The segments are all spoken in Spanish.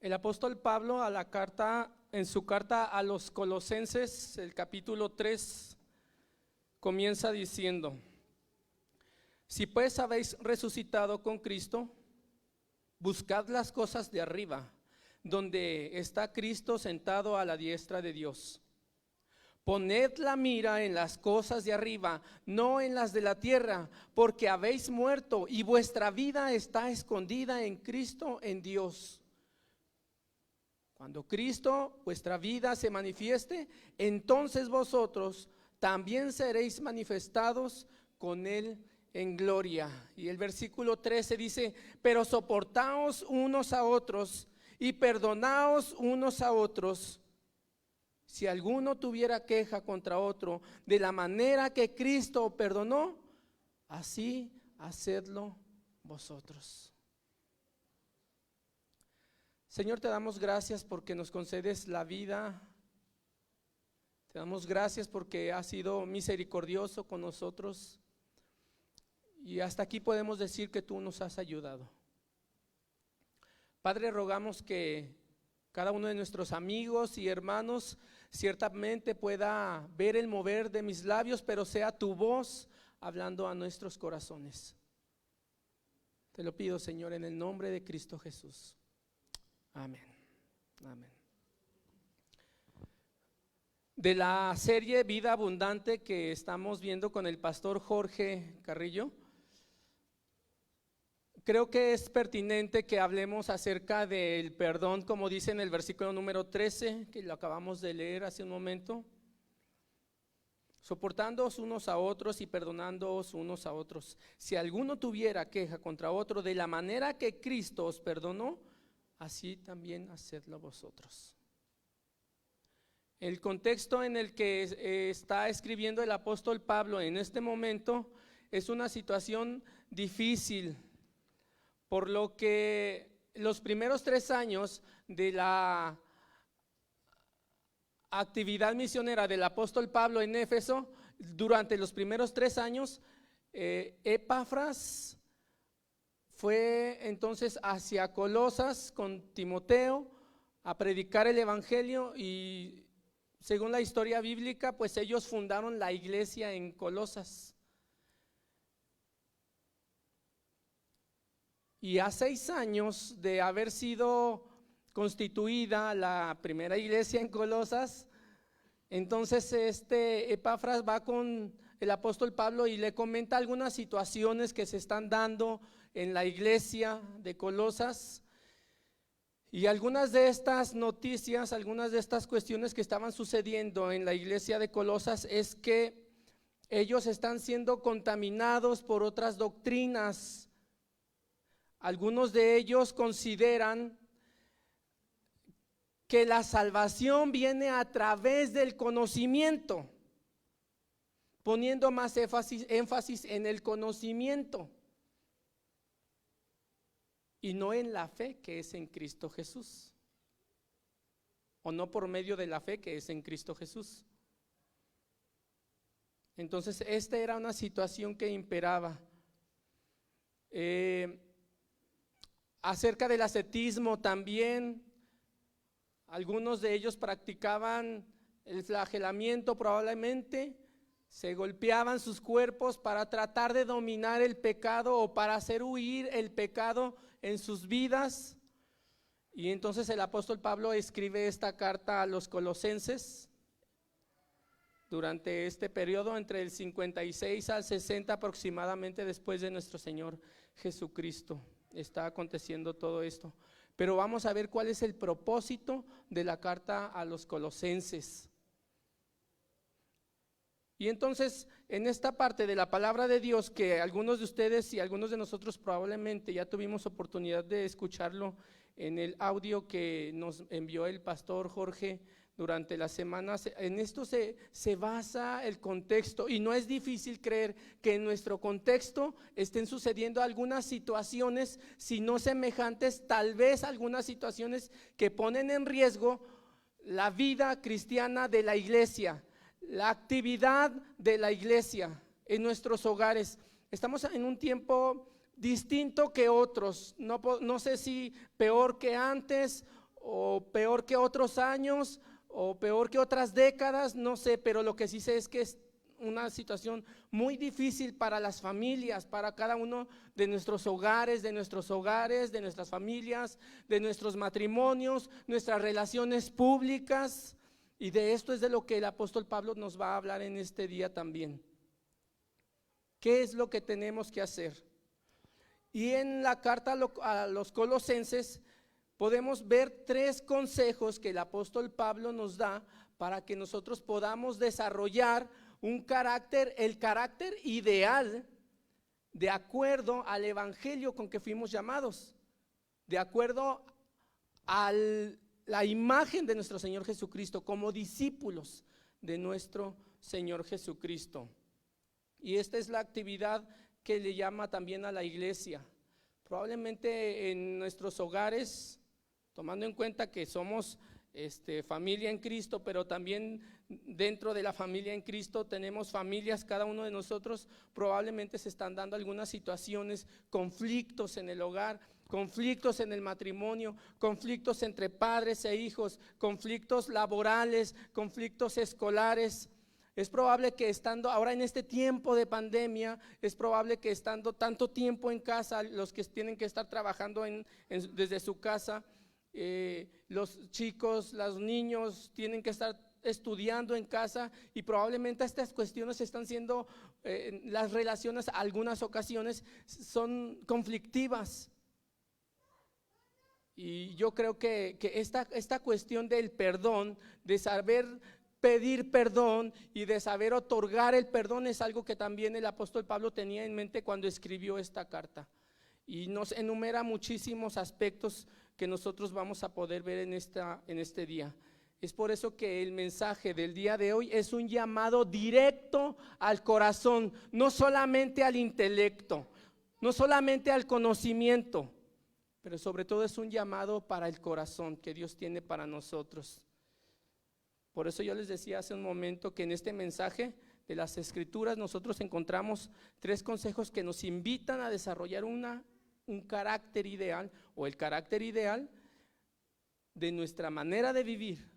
El apóstol Pablo en su carta a los Colosenses, el capítulo 3, comienza diciendo: si pues habéis resucitado con Cristo, buscad las cosas de arriba, donde está Cristo sentado a la diestra de Dios. Poned la mira en las cosas de arriba, no en las de la tierra, porque habéis muerto y vuestra vida está escondida en Cristo, en Dios. Cuando Cristo, vuestra vida, se manifieste, entonces vosotros también seréis manifestados con Él en gloria. Y el versículo 13 dice: pero soportaos unos a otros y perdonaos unos a otros. Si alguno tuviera queja contra otro, de la manera que Cristo perdonó, así hacedlo vosotros. Señor, te damos gracias porque nos concedes la vida. Te damos gracias porque has sido misericordioso con nosotros. Y hasta aquí podemos decir que tú nos has ayudado. Padre, rogamos que cada uno de nuestros amigos y hermanos ciertamente pueda ver el mover de mis labios, pero sea tu voz hablando a nuestros corazones. Te lo pido, Señor, en el nombre de Cristo Jesús. Amén. Amén. De la serie Vida Abundante que estamos viendo con el pastor Jorge Carrillo, creo que es pertinente que hablemos acerca del perdón, como dice en el versículo número 13, que lo acabamos de leer hace un momento. Soportándoos unos a otros y perdonándoos unos a otros. Si alguno tuviera queja contra otro, de la manera que Cristo os perdonó, así también hacedlo vosotros. El contexto en el que está escribiendo el apóstol Pablo en este momento es una situación difícil, por lo que los primeros 3 años de la actividad misionera del apóstol Pablo en Éfeso, durante los primeros 3 años, Epafras fue entonces hacia Colosas con Timoteo a predicar el evangelio, y según la historia bíblica, pues ellos fundaron la iglesia en Colosas. Y a 6 años de haber sido constituida la primera iglesia en Colosas, entonces Epafras va con el apóstol Pablo y le comenta algunas situaciones que se están dando en la iglesia de Colosas. Y algunas de estas noticias, algunas de estas cuestiones que estaban sucediendo en la iglesia de Colosas es que ellos están siendo contaminados por otras doctrinas. Algunos de ellos consideran que la salvación viene a través del conocimiento, poniendo más énfasis en el conocimiento y no en la fe que es en Cristo Jesús, o no por medio de la fe que es en Cristo Jesús. Entonces esta era una situación que imperaba. Acerca del ascetismo también, algunos de ellos practicaban el flagelamiento, probablemente se golpeaban sus cuerpos para tratar de dominar el pecado o para hacer huir el pecado en sus vidas. Y entonces el apóstol Pablo escribe esta carta a los Colosenses durante este periodo entre el 56 al 60 aproximadamente después de nuestro Señor Jesucristo. Está aconteciendo todo esto, pero vamos a ver cuál es el propósito de la carta a los Colosenses. Y entonces en esta parte de la palabra de Dios, que algunos de ustedes y algunos de nosotros probablemente ya tuvimos oportunidad de escucharlo en el audio que nos envió el pastor Jorge durante las semanas, en esto se basa el contexto, y no es difícil creer que en nuestro contexto estén sucediendo algunas situaciones, si no semejantes, tal vez algunas situaciones que ponen en riesgo la vida cristiana de la iglesia, la actividad de la iglesia en nuestros hogares. Estamos en un tiempo distinto que otros, no sé si peor que antes o peor que otros años, o peor que otras décadas, no sé, pero lo que sí sé es que es una situación muy difícil para las familias, para cada uno de nuestros hogares, de nuestras familias, de nuestros matrimonios, nuestras relaciones públicas, y de esto es de lo que el apóstol Pablo nos va a hablar en este día también. ¿Qué es lo que tenemos que hacer? Y en la carta a los Colosenses podemos ver 3 consejos que el apóstol Pablo nos da para que nosotros podamos desarrollar un carácter, el carácter ideal, de acuerdo al evangelio con que fuimos llamados, de acuerdo a la imagen de nuestro Señor Jesucristo, como discípulos de nuestro Señor Jesucristo. Y esta es la actividad que le llama también a la iglesia. Probablemente en nuestros hogares, tomando en cuenta que somos familia en Cristo, pero también dentro de la familia en Cristo tenemos familias, cada uno de nosotros probablemente se están dando algunas situaciones, conflictos en el hogar, conflictos en el matrimonio, conflictos entre padres e hijos, conflictos laborales, conflictos escolares. Es probable que estando ahora en este tiempo de pandemia, es probable que estando tanto tiempo en casa, los que tienen que estar trabajando desde su casa, los chicos, los niños tienen que estar estudiando en casa, y probablemente estas cuestiones están siendo, las relaciones algunas ocasiones son conflictivas. Y yo creo que esta cuestión del perdón, de saber pedir perdón y de saber otorgar el perdón, es algo que también el apóstol Pablo tenía en mente cuando escribió esta carta, y nos enumera muchísimos aspectos que nosotros vamos a poder ver en este día. Es por eso que el mensaje del día de hoy es un llamado directo al corazón, no solamente al intelecto, no solamente al conocimiento, pero sobre todo es un llamado para el corazón que Dios tiene para nosotros. Por eso yo les decía hace un momento que en este mensaje de las Escrituras nosotros encontramos 3 consejos que nos invitan a desarrollar un carácter ideal, o el carácter ideal de nuestra manera de vivir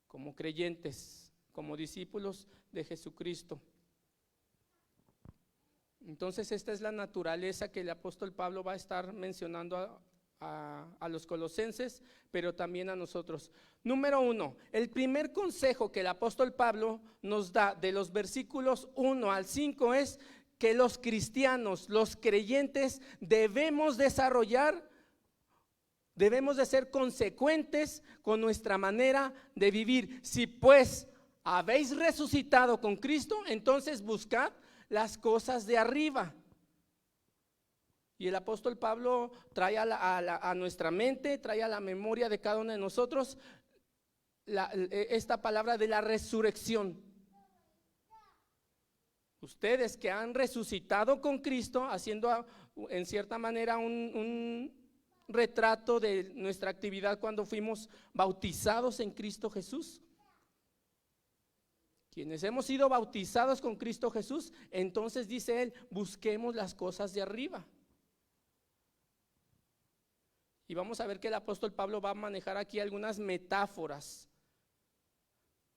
como creyentes, como discípulos de Jesucristo. Entonces esta es la naturaleza que el apóstol Pablo va a estar mencionando a los colosenses, pero también a nosotros. Número 1, el primer consejo que el apóstol Pablo nos da de los versículos 1 al 5 es que los cristianos, los creyentes, debemos de ser consecuentes con nuestra manera de vivir. Si pues habéis resucitado con Cristo, entonces buscad las cosas de arriba. Y el apóstol Pablo trae a nuestra mente, trae a la memoria de cada uno de nosotros esta palabra de la resurrección. Ustedes que han resucitado con Cristo, haciendo en cierta manera un retrato de nuestra actividad cuando fuimos bautizados en Cristo Jesús. Quienes hemos sido bautizados con Cristo Jesús, entonces dice él, busquemos las cosas de arriba. Y vamos a ver que el apóstol Pablo va a manejar aquí algunas metáforas.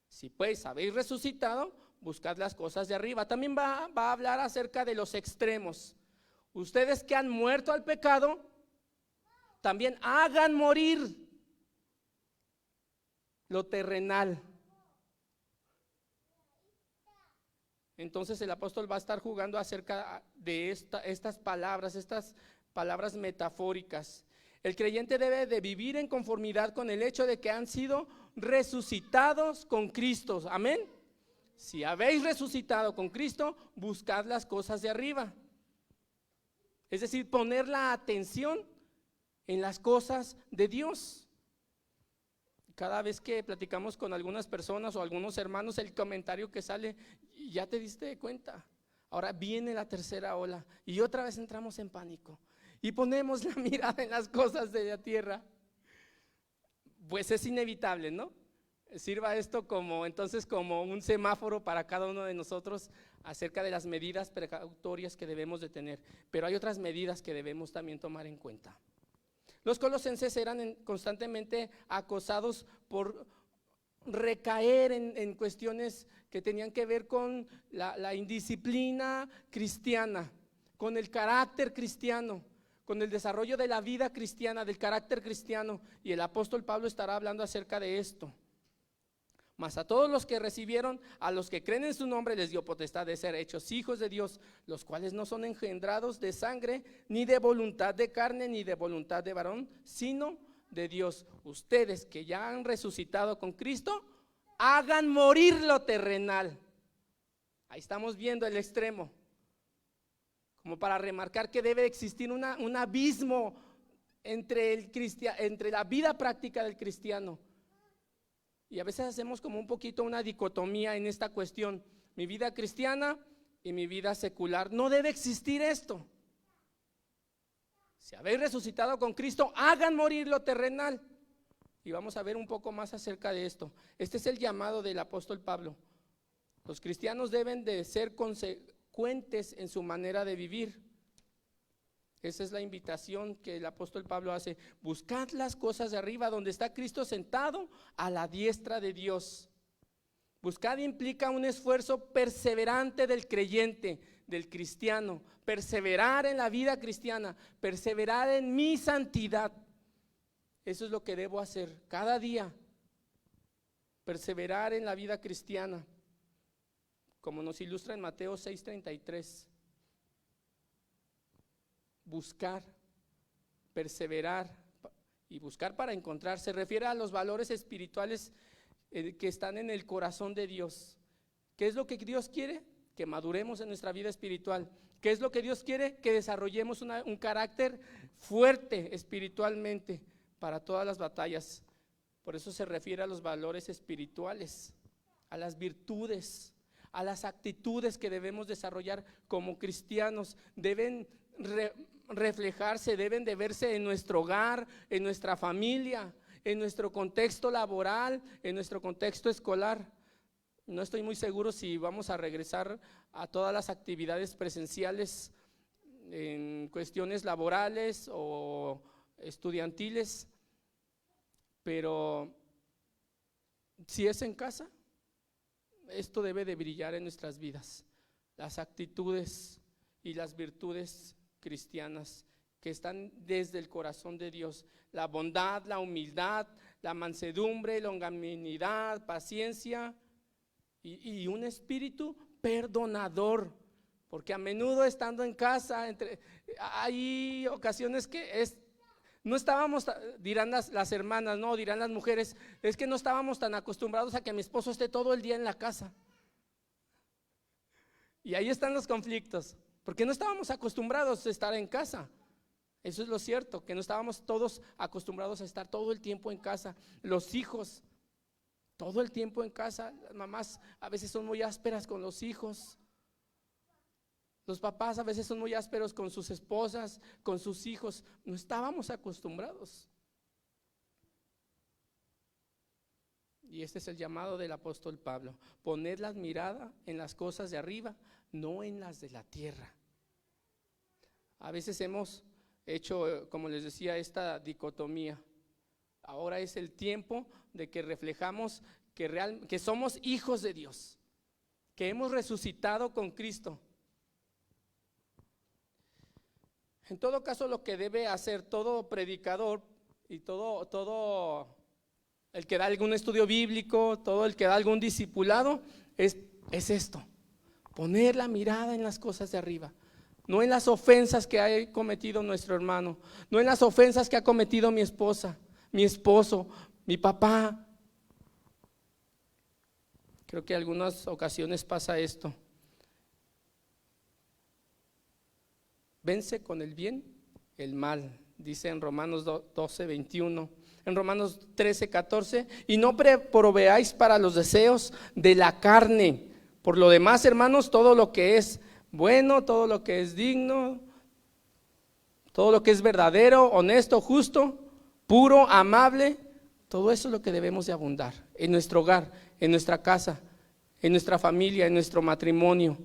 Si pues habéis resucitado, buscad las cosas de arriba. También va a hablar acerca de los extremos. Ustedes que han muerto al pecado, también hagan morir lo terrenal. Entonces el apóstol va a estar jugando acerca de estas palabras metafóricas. El creyente debe de vivir en conformidad con el hecho de que han sido resucitados con Cristo. Amén. Si habéis resucitado con Cristo, buscad las cosas de arriba. Es decir, poner la atención en las cosas de Dios. Cada vez que platicamos con algunas personas o algunos hermanos, el comentario que sale, ya te diste cuenta, ahora viene la tercera ola y otra vez entramos en pánico y ponemos la mirada en las cosas de la tierra. Pues es inevitable, ¿no? Sirva esto como un semáforo para cada uno de nosotros acerca de las medidas precautorias que debemos de tener, pero hay otras medidas que debemos también tomar en cuenta. Los colosenses eran constantemente acosados por recaer en cuestiones que tenían que ver con la indisciplina cristiana, con el carácter cristiano, con el desarrollo de la vida cristiana, del carácter cristiano. Y el apóstol Pablo estará hablando acerca de esto. Mas a todos los que recibieron, a los que creen en su nombre, les dio potestad de ser hechos hijos de Dios, los cuales no son engendrados de sangre, ni de voluntad de carne, ni de voluntad de varón, sino de Dios. Ustedes que ya han resucitado con Cristo, hagan morir lo terrenal. Ahí estamos viendo el extremo, como para remarcar que debe existir un abismo entre la vida práctica del cristiano. Y a veces hacemos como un poquito una dicotomía en esta cuestión: mi vida cristiana y mi vida secular. No debe existir esto. Si habéis resucitado con Cristo, hagan morir lo terrenal. Y vamos a ver un poco más acerca de esto. Este es el llamado del apóstol Pablo. Los cristianos deben de ser consecuentes en su manera de vivir. Esa es la invitación que el apóstol Pablo hace: buscad las cosas de arriba, donde está Cristo sentado a la diestra de Dios. Buscad implica un esfuerzo perseverante del creyente, del cristiano, perseverar en la vida cristiana, perseverar en mi santidad. Eso es lo que debo hacer cada día, perseverar en la vida cristiana, como nos ilustra en Mateo 6:33. Buscar, perseverar y buscar para encontrar, se refiere a los valores espirituales que están en el corazón de Dios. ¿Qué es lo que Dios quiere? Que maduremos en nuestra vida espiritual. ¿Qué es lo que Dios quiere? Que desarrollemos un carácter fuerte espiritualmente para todas las batallas. Por eso se refiere a los valores espirituales, a las virtudes, a las actitudes que debemos desarrollar como cristianos. Deben reflejarse, deben de verse en nuestro hogar, en nuestra familia, en nuestro contexto laboral, en nuestro contexto escolar. No estoy muy seguro si vamos a regresar a todas las actividades presenciales en cuestiones laborales o estudiantiles, pero si es en casa, esto debe de brillar en nuestras vidas, las actitudes y las virtudes cristianas que están desde el corazón de Dios: la bondad, la humildad, la mansedumbre, longanimidad, paciencia y un espíritu perdonador. Porque a menudo estando en casa, hay ocasiones que no estábamos, dirán las hermanas, no, dirán las mujeres, es que no estábamos tan acostumbrados a que mi esposo esté todo el día en la casa. Y ahí están los conflictos, porque no estábamos acostumbrados a estar en casa. Eso es lo cierto, que no estábamos todos acostumbrados a estar todo el tiempo en casa. Los hijos, todo el tiempo en casa. Las mamás a veces son muy ásperas con los hijos. Los papás a veces son muy ásperos con sus esposas, con sus hijos. No estábamos acostumbrados. Y este es el llamado del apóstol Pablo: poned la mirada en las cosas de arriba, no en las de la tierra. A veces hemos hecho, como les decía, esta dicotomía. Ahora es el tiempo de que reflejamos que somos hijos de Dios, que hemos resucitado con Cristo. En todo caso, lo que debe hacer todo predicador y todo el que da algún estudio bíblico, todo el que da algún discipulado, es esto: poner la mirada en las cosas de arriba, no en las ofensas que ha cometido nuestro hermano, no en las ofensas que ha cometido mi esposa, mi esposo, mi papá. Creo que en algunas ocasiones pasa esto. Vence con el bien el mal, dice en Romanos 12:21. En Romanos 13:14, y no proveáis para los deseos de la carne. Por lo demás, hermanos, todo lo que es bueno, todo lo que es digno, todo lo que es verdadero, honesto, justo, puro, amable, todo eso es lo que debemos de abundar en nuestro hogar, en nuestra casa, en nuestra familia, en nuestro matrimonio.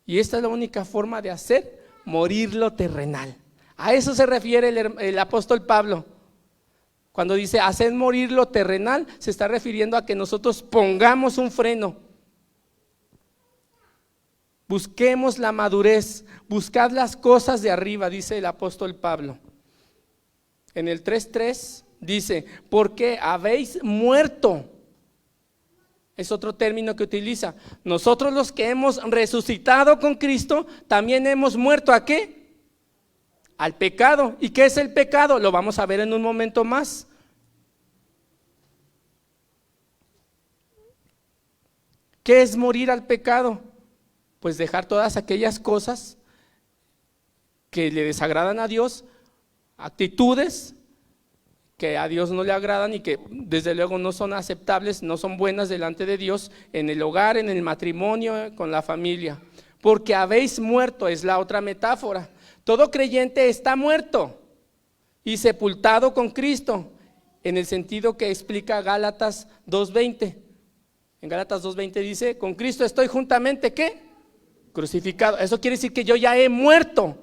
Y esta es la única forma de hacer morir lo terrenal, A eso se refiere el apóstol Pablo. Cuando dice haced morir lo terrenal, se está refiriendo a que nosotros pongamos un freno. Busquemos la madurez, buscad las cosas de arriba, dice el apóstol Pablo. En el 3:3 dice, porque habéis muerto. Es otro término que utiliza. Nosotros los que hemos resucitado con Cristo, también hemos muerto ¿a qué? Al pecado. ¿Y qué es el pecado? Lo vamos a ver en un momento más. ¿Qué es morir al pecado? Pues dejar todas aquellas cosas que le desagradan a Dios, actitudes que a Dios no le agradan y que desde luego no son aceptables, no son buenas delante de Dios, en el hogar, en el matrimonio, con la familia. Porque habéis muerto, es la otra metáfora. Todo creyente está muerto y sepultado con Cristo, en el sentido que explica Gálatas 2:20. En Gálatas 2:20 dice, con Cristo estoy juntamente, ¿qué? Crucificado. Eso quiere decir que yo ya he muerto.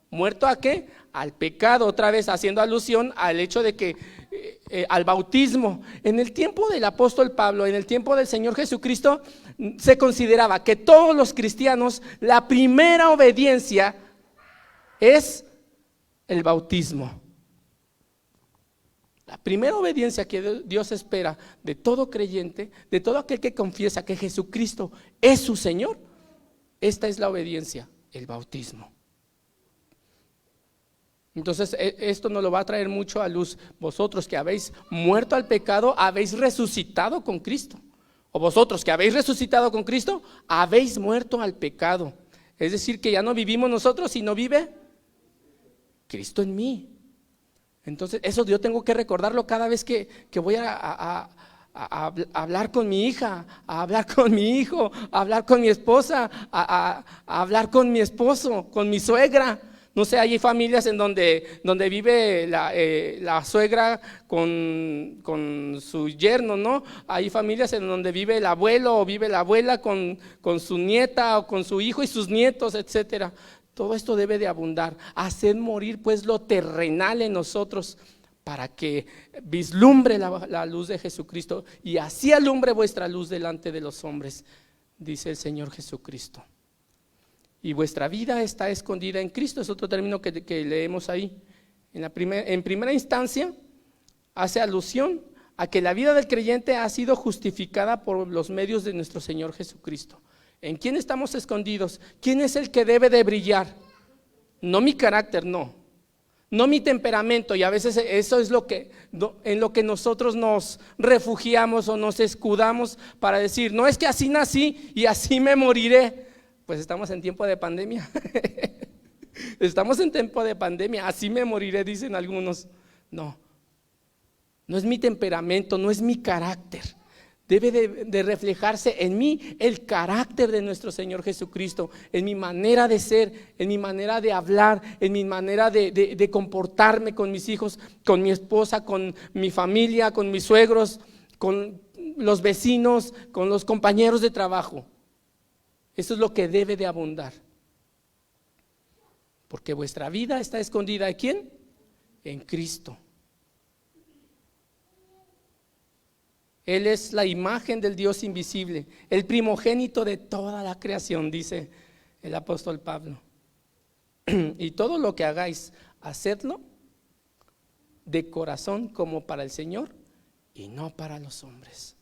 ¿Muerto a qué? Al pecado, otra vez haciendo alusión al hecho de que al bautismo. En el tiempo del apóstol Pablo, en el tiempo del Señor Jesucristo, se consideraba que todos los cristianos, la primera obediencia es el bautismo. La primera obediencia que Dios espera de todo creyente, de todo aquel que confiesa que Jesucristo es su Señor, esta es la obediencia, el bautismo. Entonces esto nos lo va a traer mucho a luz. Vosotros que habéis muerto al pecado, habéis resucitado con Cristo. O vosotros que habéis resucitado con Cristo, habéis muerto al pecado. Es decir, que ya no vivimos nosotros, sino vive Cristo en mí. Entonces eso yo tengo que recordarlo cada vez que voy a hablar con mi hija, a hablar con mi hijo, a hablar con mi esposa, a hablar con mi esposo, con mi suegra. No sé, hay familias en donde vive la suegra con su yerno, ¿no? Hay familias en donde vive el abuelo o vive la abuela con su nieta o con su hijo y sus nietos, etcétera. Todo esto debe de abundar. Haced morir pues lo terrenal en nosotros para que vislumbre la luz de Jesucristo y así alumbre vuestra luz delante de los hombres, dice el Señor Jesucristo. Y vuestra vida está escondida en Cristo, es otro término que leemos ahí. En primera instancia hace alusión a que la vida del creyente ha sido justificada por los medios de nuestro Señor Jesucristo. ¿En quién estamos escondidos? ¿Quién es el que debe de brillar? No mi carácter, no mi temperamento, y a veces eso es en lo que nosotros nos refugiamos o nos escudamos para decir, no es que así nací y así me moriré. Pues estamos en tiempo de pandemia. Estamos en tiempo de pandemia, así me moriré, dicen algunos. No es mi temperamento, no es mi carácter. Debe de reflejarse en mí el carácter de nuestro Señor Jesucristo, en mi manera de ser, en mi manera de hablar, en mi manera de comportarme con mis hijos, con mi esposa, con mi familia, con mis suegros, con los vecinos, con los compañeros de trabajo. Eso es lo que debe de abundar. Porque vuestra vida está escondida ¿en quién? En Cristo. Él es la imagen del Dios invisible, el primogénito de toda la creación, dice el apóstol Pablo. Y todo lo que hagáis, hacedlo de corazón como para el Señor y no para los hombres.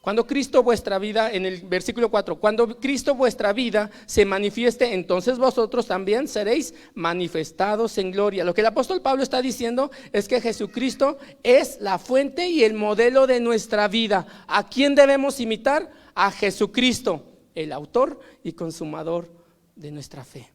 Cuando Cristo vuestra vida, en el versículo 4, cuando Cristo vuestra vida se manifieste, entonces vosotros también seréis manifestados en gloria. Lo que el apóstol Pablo está diciendo es que Jesucristo es la fuente y el modelo de nuestra vida. ¿A quién debemos imitar? A Jesucristo, el autor y consumador de nuestra fe.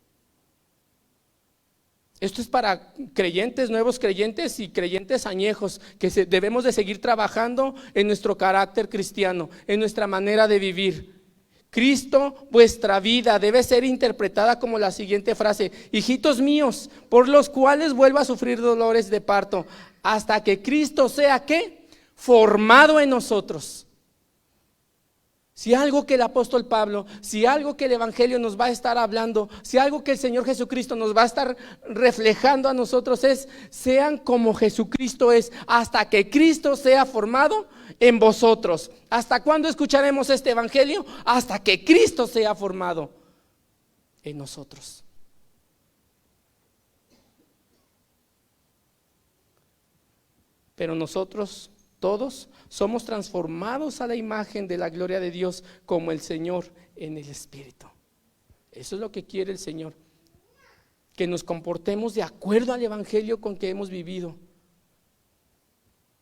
Esto es para creyentes, nuevos creyentes y creyentes añejos, que debemos de seguir trabajando en nuestro carácter cristiano, en nuestra manera de vivir. Cristo, vuestra vida, debe ser interpretada como la siguiente frase: hijitos míos, por los cuales vuelvo a sufrir dolores de parto, hasta que Cristo sea ¿qué? Formado en nosotros. Si algo que el apóstol Pablo, si algo que el Evangelio nos va a estar hablando, si algo que el Señor Jesucristo nos va a estar reflejando a nosotros es: sean como Jesucristo es, hasta que Cristo sea formado en vosotros. ¿Hasta cuándo escucharemos este Evangelio? Hasta que Cristo sea formado en nosotros. Pero nosotros todos somos transformados a la imagen de la gloria de Dios como el Señor en el Espíritu. Eso es lo que quiere el Señor, que nos comportemos de acuerdo al Evangelio con que hemos vivido.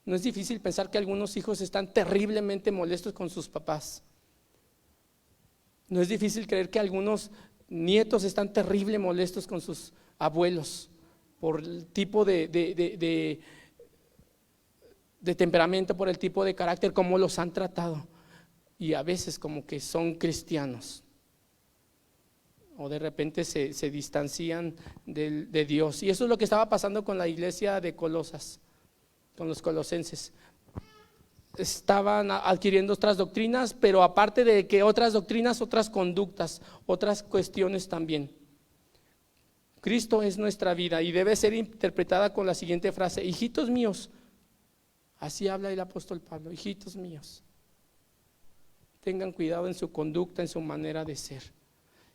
No es difícil pensar que algunos hijos están terriblemente molestos con sus papás. No es difícil creer que algunos nietos están terriblemente molestos con sus abuelos por el tipo de temperamento, por el tipo de carácter, cómo los han tratado, y a veces como que son cristianos o de repente se distancian de Dios. Y eso es lo que estaba pasando con la iglesia de Colosas, con los colosenses. Estaban adquiriendo otras doctrinas, pero aparte de que otras doctrinas, otras conductas, otras cuestiones también. Cristo es nuestra vida y debe ser interpretada con la siguiente frase: hijitos míos. Así habla el apóstol Pablo: hijitos míos, tengan cuidado en su conducta, en su manera de ser.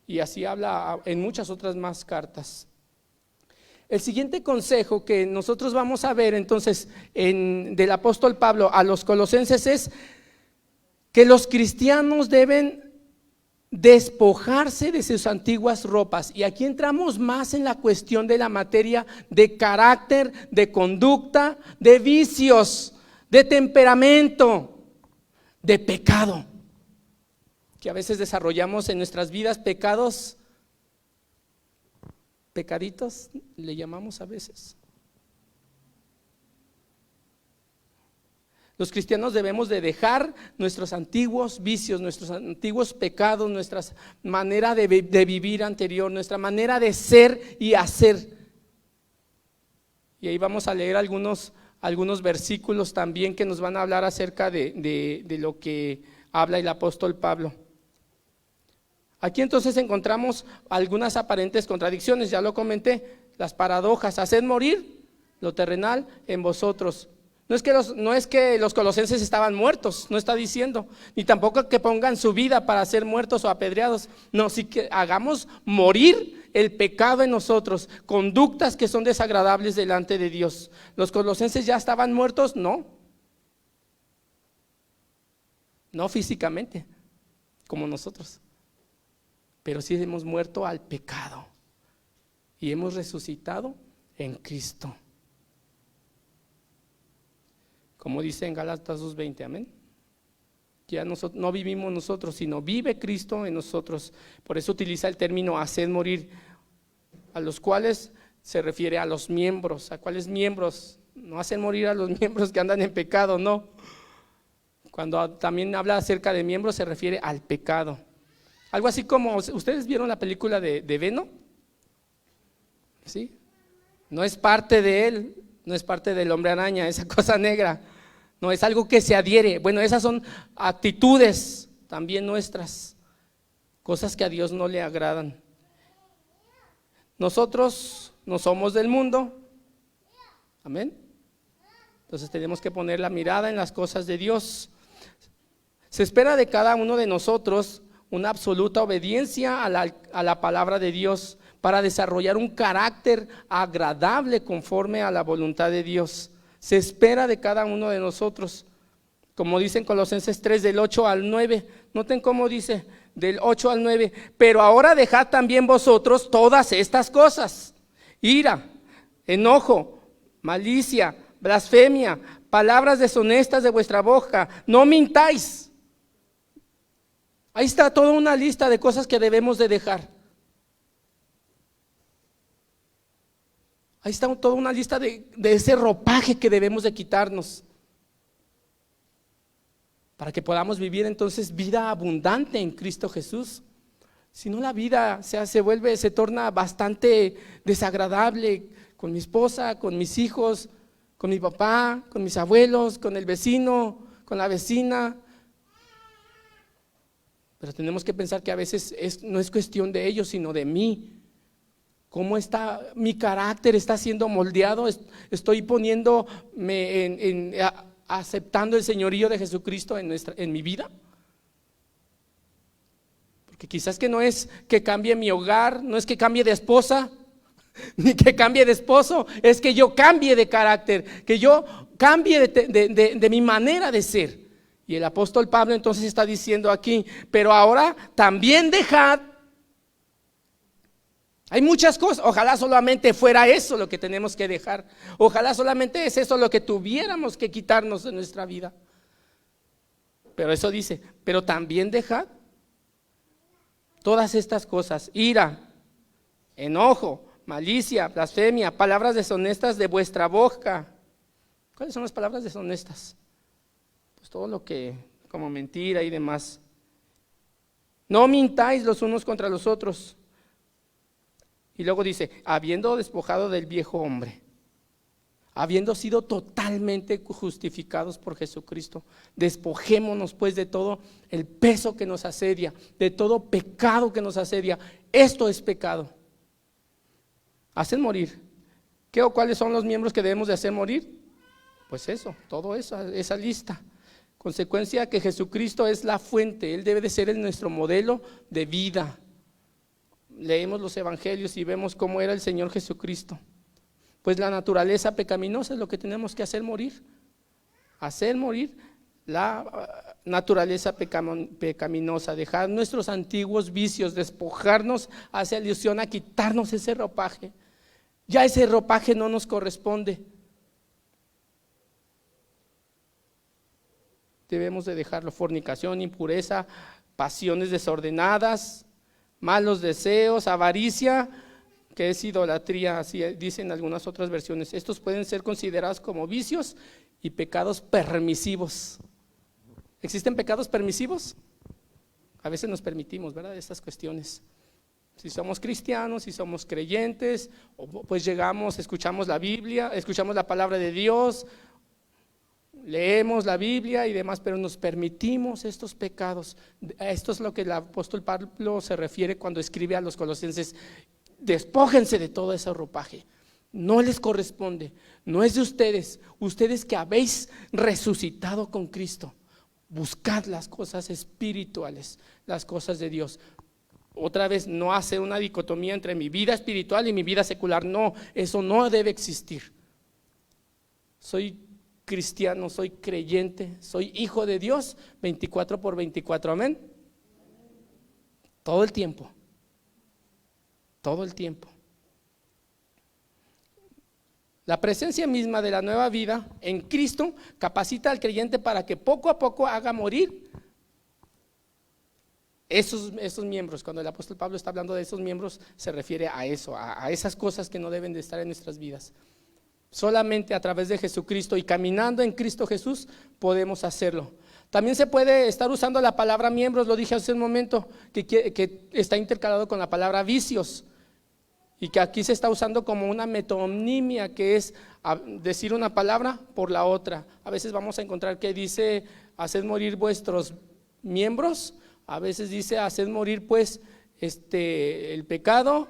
Y así habla en muchas otras más cartas. El siguiente consejo que nosotros vamos a ver entonces del apóstol Pablo a los colosenses es que los cristianos deben despojarse de sus antiguas ropas. Y aquí entramos más en la cuestión de la materia de carácter, de conducta, de vicios, de temperamento, de pecado, que a veces desarrollamos en nuestras vidas, pecaditos le llamamos a veces. Los cristianos debemos de dejar nuestros antiguos vicios, nuestros antiguos pecados, nuestra manera de vivir anterior, nuestra manera de ser y hacer. Y ahí vamos a leer algunos versículos también que nos van a hablar acerca de lo que habla el apóstol Pablo. Aquí entonces encontramos algunas aparentes contradicciones, ya lo comenté, las paradojas: haced morir lo terrenal en vosotros. No es que los colosenses estaban muertos, no está diciendo, ni tampoco que pongan su vida para ser muertos o apedreados. No, sí que hagamos morir el pecado en nosotros, conductas que son desagradables delante de Dios. ¿Los colosenses ya estaban muertos? No físicamente como nosotros, pero sí hemos muerto al pecado y hemos resucitado en Cristo, como dice en Gálatas 2:20, amén. Ya no vivimos nosotros, sino vive Cristo en nosotros. Por eso utiliza el término haced morir, a los cuales se refiere a los miembros. ¿A cuáles miembros? No hacen morir a los miembros que andan en pecado, no. Cuando también habla acerca de miembros se refiere al pecado. Algo así como, ¿ustedes vieron la película de Venom? ¿Sí? No es parte de él, no es parte del hombre araña, esa cosa negra. No, es algo que se adhiere. Bueno, esas son actitudes también nuestras, cosas que a Dios no le agradan. Nosotros no somos del mundo, amén. Entonces tenemos que poner la mirada en las cosas de Dios. Se espera de cada uno de nosotros una absoluta obediencia a la palabra de Dios para desarrollar un carácter agradable conforme a la voluntad de Dios. Se espera de cada uno de nosotros, como dice en Colosenses 3 del 8 al 9. Noten cómo dice del 8 al 9: pero ahora dejad también vosotros todas estas cosas: ira, enojo, malicia, blasfemia, palabras deshonestas de vuestra boca. No mintáis. Ahí está toda una lista de cosas que debemos de dejar. Ahí está toda una lista de ese ropaje que debemos de quitarnos para que podamos vivir entonces vida abundante en Cristo Jesús. Si no, la vida se torna bastante desagradable con mi esposa, con mis hijos, con mi papá, con mis abuelos, con el vecino, con la vecina. Pero tenemos que pensar que a veces no es cuestión de ellos, sino de mí. ¿Cómo está mi carácter? ¿Está siendo moldeado? ¿Estoy poniéndome aceptando el señorío de Jesucristo en mi vida? Porque quizás que no es que cambie mi hogar, no es que cambie de esposa, ni que cambie de esposo, es que yo cambie de carácter, que yo cambie de mi manera de ser. Y el apóstol Pablo entonces está diciendo aquí, pero ahora también dejad. Hay muchas cosas, ojalá solamente fuera eso lo que tenemos que dejar, ojalá solamente es eso lo que tuviéramos que quitarnos de nuestra vida. Pero eso dice, pero también dejad todas estas cosas: ira, enojo, malicia, blasfemia, palabras deshonestas de vuestra boca. ¿Cuáles son las palabras deshonestas? Pues todo lo que, como mentira y demás. No mintáis los unos contra los otros. Y luego dice, habiendo despojado del viejo hombre, habiendo sido totalmente justificados por Jesucristo, despojémonos pues de todo el peso que nos asedia, de todo pecado que nos asedia. Esto es pecado. Hacen morir. ¿Qué o cuáles son los miembros que debemos de hacer morir? Pues eso, todo eso, esa lista. Consecuencia que Jesucristo es la fuente, Él debe de ser nuestro modelo de vida. Leemos los evangelios y vemos cómo era el Señor Jesucristo. Pues la naturaleza pecaminosa es lo que tenemos que hacer morir. Hacer morir la naturaleza pecaminosa, dejar nuestros antiguos vicios, despojarnos, hace alusión a quitarnos ese ropaje. Ya ese ropaje no nos corresponde. Debemos de dejarlo: fornicación, impureza, pasiones desordenadas, malos deseos, avaricia, que es idolatría, así dicen algunas otras versiones. Estos pueden ser considerados como vicios y pecados permisivos. ¿Existen pecados permisivos? A veces nos permitimos, ¿verdad?, estas cuestiones. Si somos cristianos, si somos creyentes, pues llegamos, escuchamos la Biblia, escuchamos la palabra de Dios, leemos la Biblia y demás, pero nos permitimos estos pecados. Esto es lo que el apóstol Pablo se refiere cuando escribe a los colosenses: despójense de todo ese ropaje, no les corresponde, no es de ustedes, ustedes que habéis resucitado con Cristo, buscad las cosas espirituales, las cosas de Dios. Otra vez, no hacer una dicotomía entre mi vida espiritual y mi vida secular, no, eso no debe existir. Soy cristiano, soy creyente, soy hijo de Dios 24/24, amén. Todo el tiempo, todo el tiempo. La presencia misma de la nueva vida en Cristo capacita al creyente para que poco a poco haga morir esos miembros. Cuando el apóstol Pablo está hablando de esos miembros, se refiere a eso, a esas cosas que no deben de estar en nuestras vidas. Solamente a través de Jesucristo y caminando en Cristo Jesús podemos hacerlo. También se puede estar usando la palabra miembros, lo dije hace un momento, que está intercalado con la palabra vicios, y que aquí se está usando como una metonimia, que es decir una palabra por la otra. A veces vamos a encontrar que dice haced morir vuestros miembros, a veces dice haced morir pues el pecado,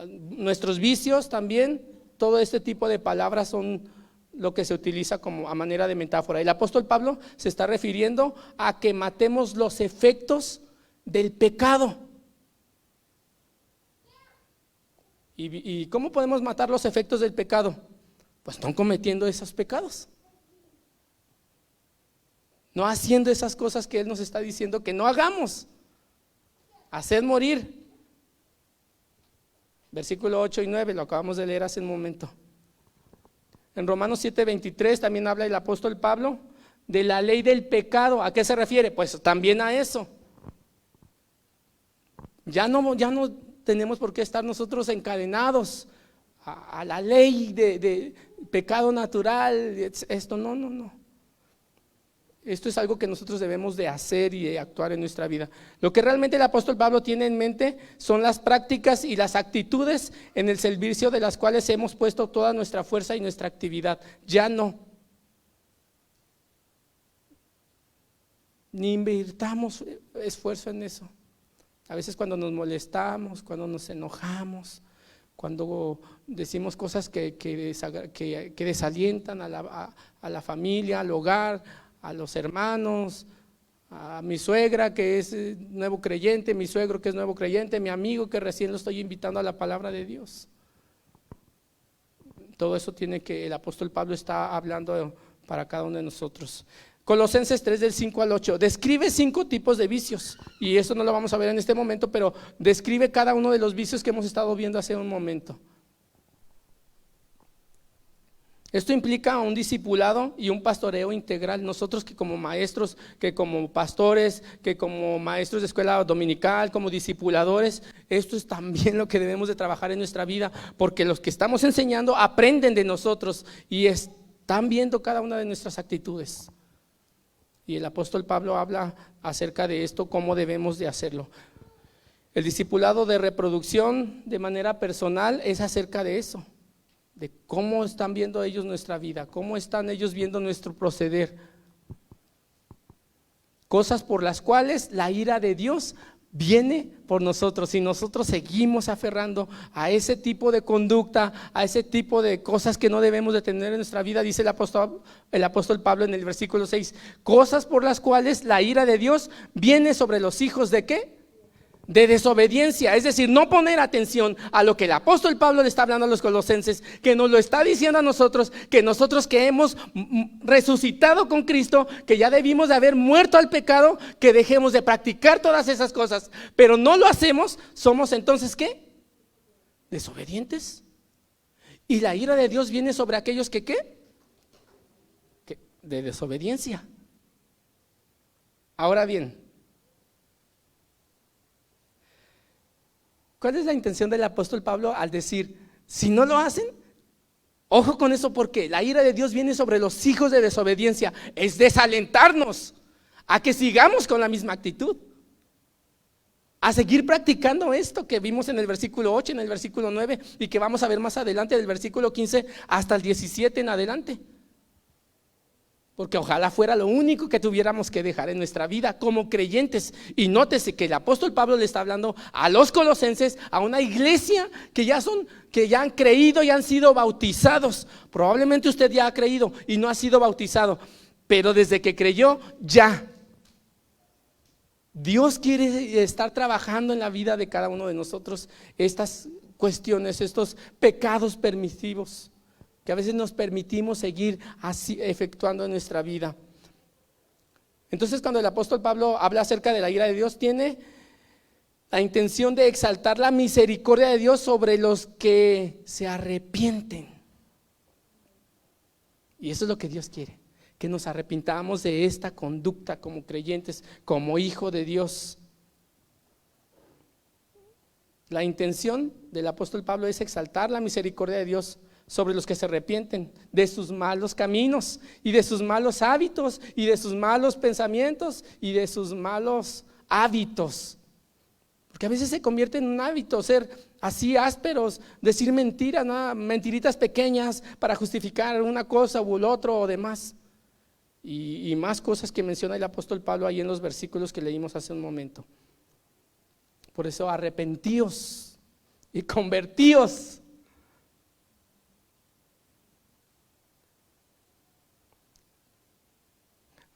nuestros vicios también. Todo este tipo de palabras son lo que se utiliza como a manera de metáfora. El apóstol Pablo se está refiriendo a que matemos los efectos del pecado. ¿Y cómo podemos matar los efectos del pecado? Pues no cometiendo esos pecados, no haciendo esas cosas que Él nos está diciendo que no hagamos. Haced morir. Versículo 8 y 9, lo acabamos de leer hace un momento. En Romanos 7:23 también habla el apóstol Pablo de la ley del pecado. ¿A qué se refiere? Pues también a eso. Ya no tenemos por qué estar nosotros encadenados a la ley de pecado natural. Esto no. Esto es algo que nosotros debemos de hacer y de actuar en nuestra vida. Lo que realmente el apóstol Pablo tiene en mente son las prácticas y las actitudes en el servicio de las cuales hemos puesto toda nuestra fuerza y nuestra actividad. Ya no. ni invirtamos esfuerzo en eso. A veces cuando nos molestamos, cuando nos enojamos, cuando decimos cosas que desalientan a la familia, al hogar, a los hermanos, a mi suegra que es nuevo creyente, mi suegro que es nuevo creyente, mi amigo que recién lo estoy invitando a la palabra de Dios. Todo eso el apóstol Pablo está hablando para cada uno de nosotros. Colosenses 3 del 5 al 8 describe 5 tipos de vicios, y eso no lo vamos a ver en este momento, pero describe cada uno de los vicios que hemos estado viendo hace un momento. Esto implica un discipulado y un pastoreo integral. Nosotros que como maestros, que como pastores, que como maestros de escuela dominical, como discipuladores, esto es también lo que debemos de trabajar en nuestra vida, porque los que estamos enseñando aprenden de nosotros y están viendo cada una de nuestras actitudes. Y el apóstol Pablo habla acerca de esto, cómo debemos de hacerlo. El discipulado de reproducción de manera personal es acerca de eso, de cómo están viendo ellos nuestra vida, cómo están ellos viendo nuestro proceder. Cosas por las cuales la ira de Dios viene por nosotros, y nosotros seguimos aferrando a ese tipo de conducta, a ese tipo de cosas que no debemos de tener en nuestra vida. Dice el apóstol Pablo en el versículo 6, cosas por las cuales la ira de Dios viene sobre los hijos ¿de qué? De desobediencia. Es decir, no poner atención a lo que el apóstol Pablo le está hablando a los colosenses, que nos lo está diciendo a nosotros, que nosotros que hemos resucitado con Cristo, que ya debimos de haber muerto al pecado, que dejemos de practicar todas esas cosas, pero no lo hacemos. Somos entonces ¿qué? Desobedientes. Y la ira de Dios viene sobre aquellos que ¿qué? De desobediencia. Ahora bien, ¿cuál es la intención del apóstol Pablo al decir, si no lo hacen? Ojo con eso, porque la ira de Dios viene sobre los hijos de desobediencia. Es desalentarnos a que sigamos con la misma actitud, a seguir practicando esto que vimos en el versículo 8, en el versículo 9, y que vamos a ver más adelante del versículo 15 hasta el 17 en adelante. Porque ojalá fuera lo único que tuviéramos que dejar en nuestra vida como creyentes. Y nótese que el apóstol Pablo le está hablando a los colosenses, a una iglesia que ya han creído y han sido bautizados. Probablemente usted ya ha creído y no ha sido bautizado, pero desde que creyó ya Dios quiere estar trabajando en la vida de cada uno de nosotros estas cuestiones, estos pecados permisivos que a veces nos permitimos seguir así efectuando en nuestra vida. Entonces, cuando el apóstol Pablo habla acerca de la ira de Dios, tiene la intención de exaltar la misericordia de Dios sobre los que se arrepienten. Y eso es lo que Dios quiere, que nos arrepintamos de esta conducta como creyentes, como hijo de Dios. La intención del apóstol Pablo es exaltar la misericordia de Dios sobre los que se arrepienten de sus malos caminos y de sus malos hábitos y de sus malos pensamientos y de sus malos hábitos, porque a veces se convierte en un hábito ser así ásperos, decir mentiras, ¿no? Mentiritas pequeñas para justificar una cosa u el otro o demás, y más cosas que menciona el apóstol Pablo ahí en los versículos que leímos hace un momento. Por eso arrepentíos y convertíos.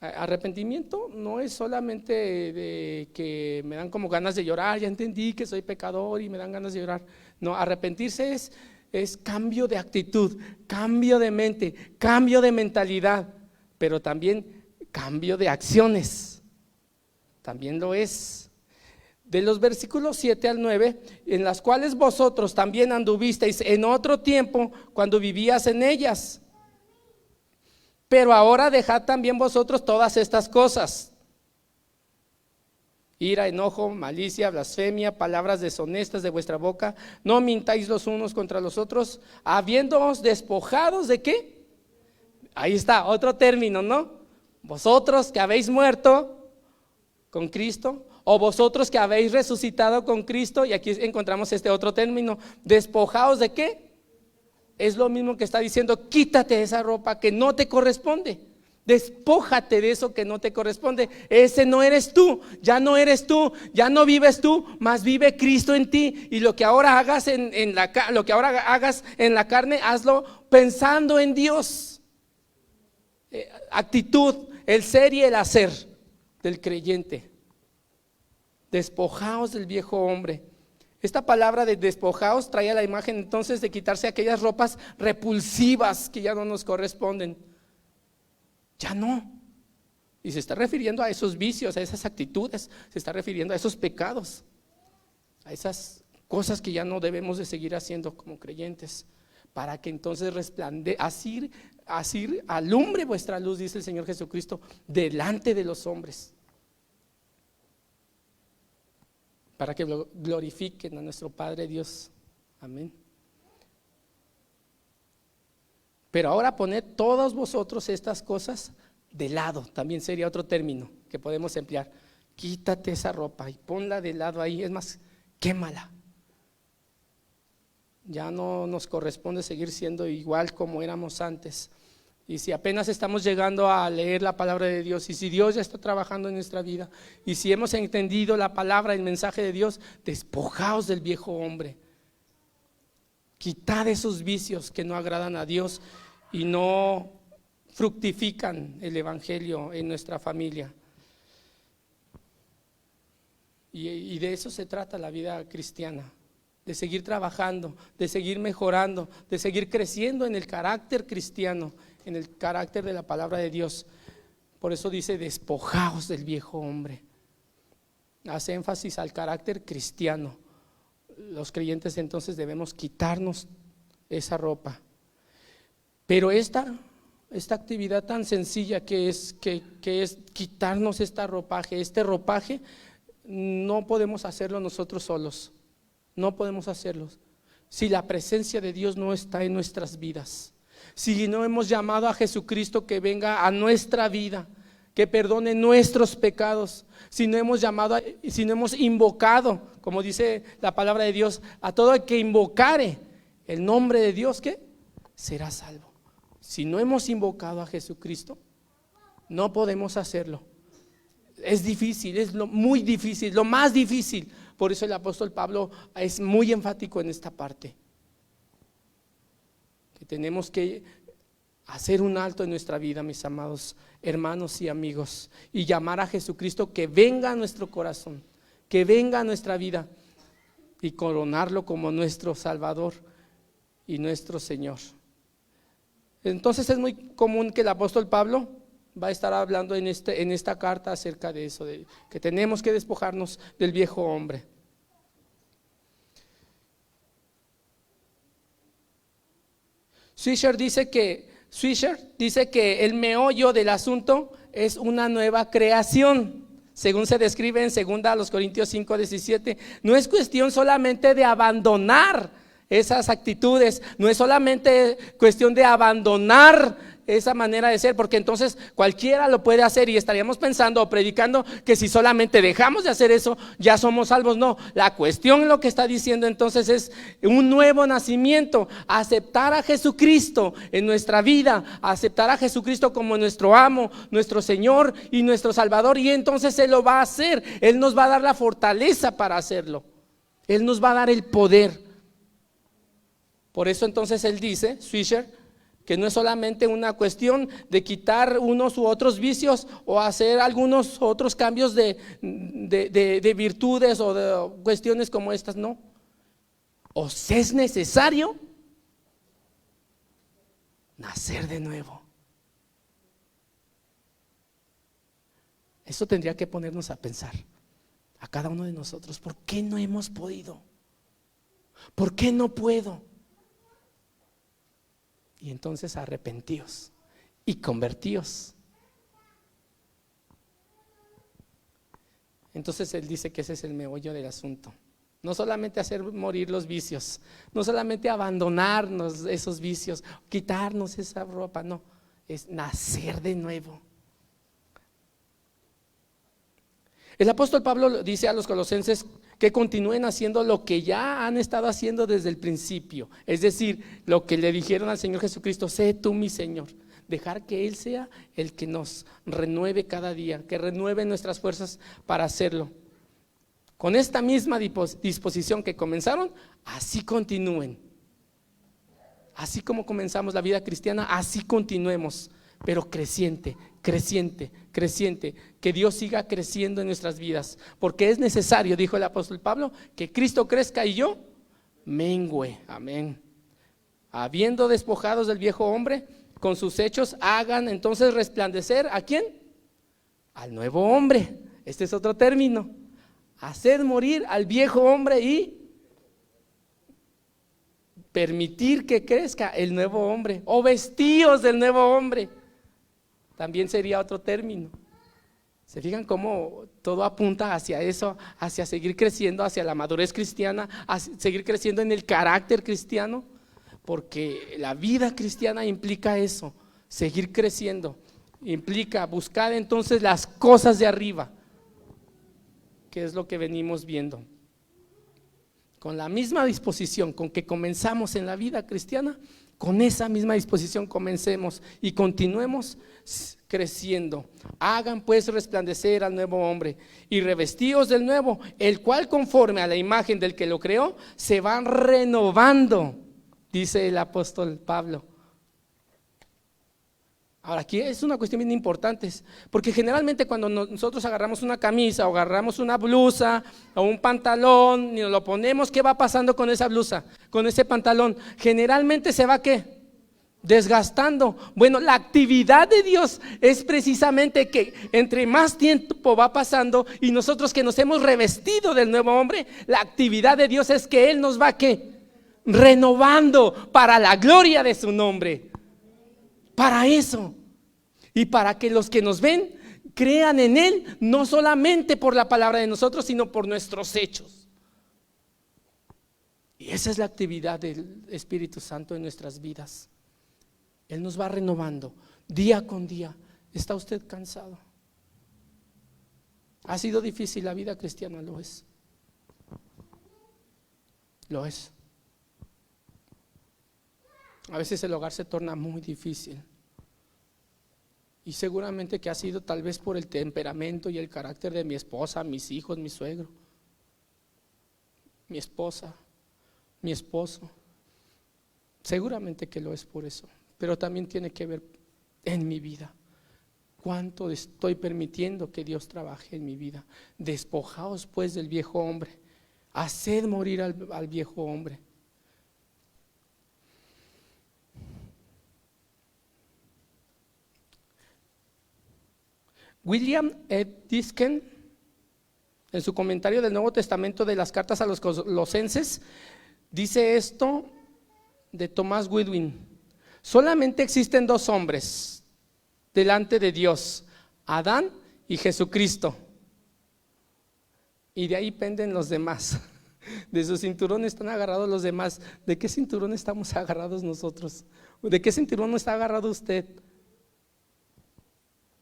Arrepentimiento no es solamente de que me dan como ganas de llorar, ya entendí que soy pecador y me dan ganas de llorar. No, arrepentirse es cambio de actitud, cambio de mente, cambio de mentalidad, pero también cambio de acciones. También lo es. De los versículos 7 al 9, en las cuales vosotros también anduvisteis en otro tiempo cuando vivías en ellas. Pero ahora dejad también vosotros todas estas cosas: ira, enojo, malicia, blasfemia, palabras deshonestas de vuestra boca. No mintáis los unos contra los otros, habiéndoos despojados ¿de qué? Ahí está, otro término, ¿no? Vosotros que habéis muerto con Cristo, o vosotros que habéis resucitado con Cristo. Y aquí encontramos este otro término: despojados ¿de qué? Es lo mismo que está diciendo, quítate esa ropa que no te corresponde. Despójate de eso que no te corresponde. Ese no eres tú, ya no eres tú, ya no vives tú, más vive Cristo en ti. Y lo que ahora hagas lo que ahora hagas en la carne, hazlo pensando en Dios. Actitud, el ser y el hacer del creyente. Despojaos del viejo hombre. Esta palabra de despojaos trae a la imagen entonces de quitarse aquellas ropas repulsivas que ya no nos corresponden. Ya no. Y se está refiriendo a esos vicios, a esas actitudes, se está refiriendo a esos pecados, a esas cosas que ya no debemos de seguir haciendo como creyentes, para que entonces así alumbre vuestra luz, dice el Señor Jesucristo, delante de los hombres, para que glorifiquen a nuestro Padre Dios. Amén. Pero ahora poned todos vosotros estas cosas de lado, también sería otro término que podemos emplear. Quítate esa ropa y ponla de lado ahí, es más, quémala. Ya no nos corresponde seguir siendo igual como éramos antes. Y si apenas estamos llegando a leer la palabra de Dios, y si Dios ya está trabajando en nuestra vida, y si hemos entendido la palabra, el mensaje de Dios, despojaos del viejo hombre. Quitad esos vicios que no agradan a Dios y no fructifican el evangelio en nuestra familia. Y de eso se trata la vida cristiana, de seguir trabajando, de seguir mejorando, de seguir creciendo en el carácter cristiano, en el carácter de la palabra de Dios. Por eso dice despojaos del viejo hombre. Hace énfasis al carácter cristiano. Los creyentes entonces debemos quitarnos esa ropa. Pero esta actividad tan sencilla que es quitarnos este ropaje, no podemos hacerlo nosotros solos. No podemos hacerlo si la presencia de Dios no está en nuestras vidas. Si no hemos llamado a Jesucristo que venga a nuestra vida, que perdone nuestros pecados, si no hemos invocado, como dice la palabra de Dios, a todo el que invocare el nombre de Dios, ¿qué? Será salvo. Si no hemos invocado a Jesucristo, no podemos hacerlo. Es difícil, muy difícil, lo más difícil. Por eso el apóstol Pablo es muy enfático en esta parte, que tenemos que hacer un alto en nuestra vida, mis amados hermanos y amigos, y llamar a Jesucristo que venga a nuestro corazón, que venga a nuestra vida, y coronarlo como nuestro Salvador y nuestro Señor. Entonces es muy común que el apóstol Pablo va a estar hablando en esta carta acerca de eso, de que tenemos que despojarnos del viejo hombre. Swisher dice que el meollo del asunto es una nueva creación, según se describe en 2 Corintios 5:17. No es cuestión solamente de abandonar esas actitudes, no es solamente cuestión de abandonar esa manera de ser, porque entonces cualquiera lo puede hacer y estaríamos pensando o predicando que si solamente dejamos de hacer eso ya somos salvos. No, la cuestión, lo que está diciendo entonces, es un nuevo nacimiento, aceptar a Jesucristo en nuestra vida, aceptar a Jesucristo como nuestro amo, nuestro Señor y nuestro Salvador, y entonces Él lo va a hacer. Él nos va a dar la fortaleza para hacerlo, Él nos va a dar el poder. Por eso entonces él dice, Swisher, que no es solamente una cuestión de quitar unos u otros vicios o hacer algunos otros cambios de virtudes o de cuestiones como estas, no. Os es necesario nacer de nuevo. Eso tendría que ponernos a pensar a cada uno de nosotros. ¿Por qué no hemos podido? ¿Por qué no puedo? Y entonces arrepentíos y convertíos. Entonces él dice que ese es el meollo del asunto. No solamente hacer morir los vicios, no solamente abandonarnos esos vicios, quitarnos esa ropa, no, es nacer de nuevo. El apóstol Pablo dice a los colosenses que continúen haciendo lo que ya han estado haciendo desde el principio, es decir, lo que le dijeron al Señor Jesucristo: sé tú mi Señor. dejar que Él sea el que nos renueve cada día, que renueve nuestras fuerzas para hacerlo. Con esta misma disposición que comenzaron, así continúen. Así como comenzamos la vida cristiana, así continuemos, pero creciente, creciente, creciente, que Dios siga creciendo en nuestras vidas, porque es necesario, dijo el apóstol Pablo, que Cristo crezca y yo mengüe. Amén. Habiendo despojados del viejo hombre con sus hechos, hagan entonces resplandecer ¿a quién? Al nuevo hombre. Este es otro término. Hacer morir al viejo hombre y permitir que crezca el nuevo hombre, o vestíos del nuevo hombre. También sería otro término. ¿Se fijan cómo todo apunta hacia eso, hacia seguir creciendo, hacia la madurez cristiana, hacia seguir creciendo en el carácter cristiano? Porque la vida cristiana implica eso, seguir creciendo, implica buscar entonces las cosas de arriba, que es lo que venimos viendo. Con la misma disposición con que comenzamos en la vida cristiana, con esa misma disposición comencemos y continuemos creciendo. Hagan pues resplandecer al nuevo hombre y revestíos del nuevo, el cual conforme a la imagen del que lo creó, se van renovando, dice el apóstol Pablo. Ahora, aquí es una cuestión bien importante, porque generalmente cuando nosotros agarramos una camisa o agarramos una blusa o un pantalón y nos lo ponemos, ¿qué va pasando con esa blusa, con ese pantalón? Generalmente se va ¿qué? Desgastando. Bueno, la actividad de Dios es precisamente que entre más tiempo va pasando y nosotros que nos hemos revestido del nuevo hombre, la actividad de Dios es que Él nos va ¿qué? Renovando para la gloria de su nombre. Para eso, y para que los que nos ven crean en Él, no solamente por la palabra de nosotros, sino por nuestros hechos. Y esa es la actividad del Espíritu Santo en nuestras vidas. Él nos va renovando día con día. ¿Está usted cansado? ¿Ha sido difícil la vida cristiana? Lo es. Lo es. A veces el hogar se torna muy difícil. Y seguramente que ha sido tal vez por el temperamento y el carácter de mi esposa, mis hijos, mi suegro, mi esposa, mi esposo. Seguramente que lo es por eso. Pero también tiene que ver en mi vida. ¿Cuánto estoy permitiendo que Dios trabaje en mi vida? Despojaos pues del viejo hombre. Haced morir al viejo hombre. William Dysken, en su comentario del Nuevo Testamento de las cartas a los colosenses, dice esto de Thomas Goodwin: solamente existen dos hombres delante de Dios, Adán y Jesucristo, y de ahí penden los demás. De su cinturón están agarrados los demás. ¿De qué cinturón estamos agarrados nosotros? ¿De qué cinturón está agarrado usted?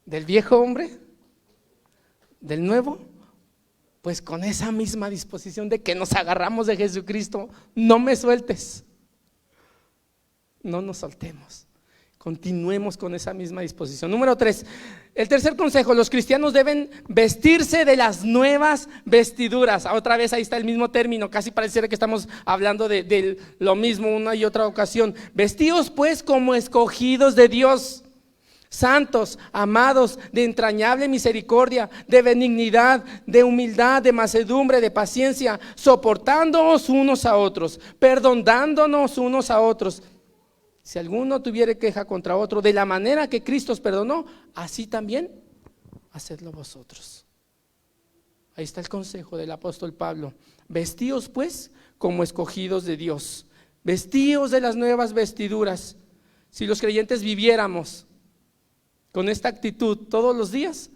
¿Del viejo hombre? ¿Del nuevo? Pues con esa misma disposición de que nos agarramos de Jesucristo, no me sueltes. No nos soltemos. Continuemos con esa misma disposición. Número 3, el tercer consejo: los cristianos deben vestirse de las nuevas vestiduras. Otra vez ahí está el mismo término, casi pareciera que estamos hablando de lo mismo una y otra ocasión. Vestíos pues como escogidos de Dios, santos, amados, de entrañable misericordia, de benignidad, de humildad, de mansedumbre, de paciencia, soportándoos unos a otros, perdonándonos unos a otros. Si alguno tuviere queja contra otro, de la manera que Cristo os perdonó, así también hacedlo vosotros. Ahí está el consejo del apóstol Pablo. Vestíos pues como escogidos de Dios, vestíos de las nuevas vestiduras. Si los creyentes viviéramos con esta actitud todos los días,